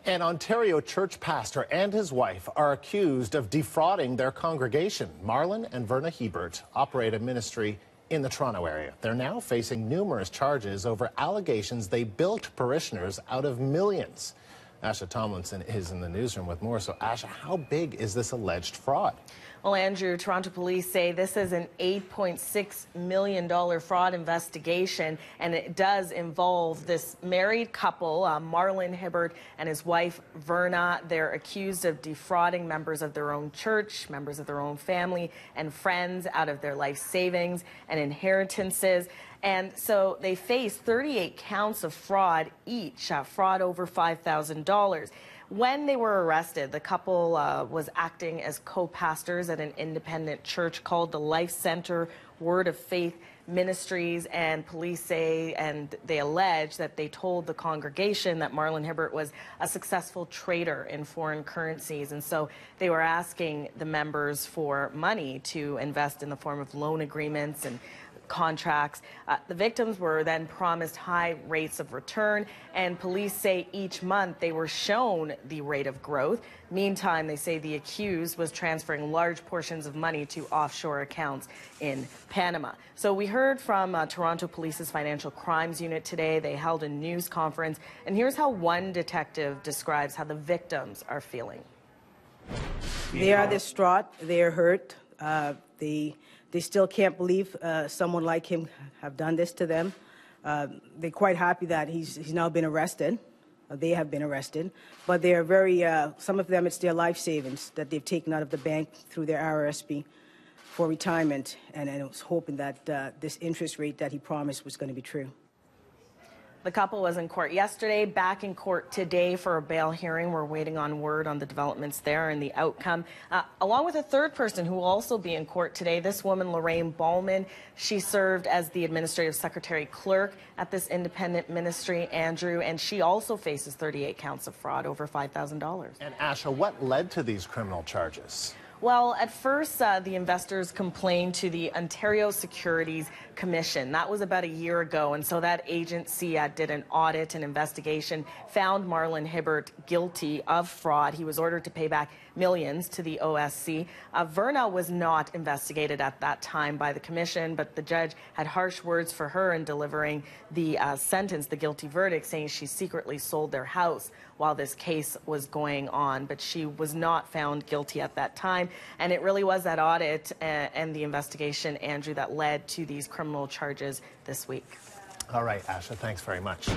An Ontario church pastor and his wife are accused of defrauding their congregation. Marlon and Verna Hebert operate a ministry in the Toronto area. They're now facing numerous charges over allegations they bilked parishioners out of millions. Asha Tomlinson is in the newsroom with more. So, Asha, how big is this alleged fraud? Well, Andrew, Toronto police say this is an $8.6 million fraud investigation, and it does involve this married couple, Marlon Hebert and his wife, Verna. They're accused of defrauding members of their own church, members of their own family, and friends out of their life savings and inheritances. And so they face 38 counts of fraud each, fraud over $5,000. When they were arrested, the couple was acting as co-pastors at an independent church called the Life Center Word of Faith Ministries, and police say, and they allege that they told the congregation that Marlon Hebert was a successful trader in foreign currencies, and so they were asking the members for money to invest in the form of loan agreements and contracts. The victims were then promised high rates of return, and police say each month they were shown the rate of growth. Meantime, they say the accused was transferring large portions of money to offshore accounts in Panama. So we heard from Toronto Police's Financial Crimes Unit today. They held a news conference, and here's how one detective describes how the victims are feeling. They are distraught. They are hurt. They still can't believe someone like him have done this to them. They're quite happy that he's now been arrested. They have been arrested, but they are very. Some of them, it's their life savings that they've taken out of the bank through their RRSP for retirement, and I was hoping that this interest rate that he promised was going to be true. The couple was in court yesterday, back in court today for a bail hearing. We're waiting on word on the developments there and the outcome. Along with a third person who will also be in court today, this woman, Lorraine Ballman. She served as the administrative secretary clerk at this independent ministry, Andrew, and she also faces 38 counts of fraud over $5,000. And Asha, what led to these criminal charges? Well, at first, the investors complained to the Ontario Securities Commission. That was about a year ago, and so that agency did an audit and investigation, found Marlon Hebert guilty of fraud. He was ordered to pay back millions to the OSC. Verna was not investigated at that time by the commission, but the judge had harsh words for her in delivering the sentence, the guilty verdict, saying she secretly sold their house while this case was going on, but she was not found guilty at that time. And it really was that audit and the investigation, Andrew, that led to these criminal charges this week. All right, Asha, thanks very much.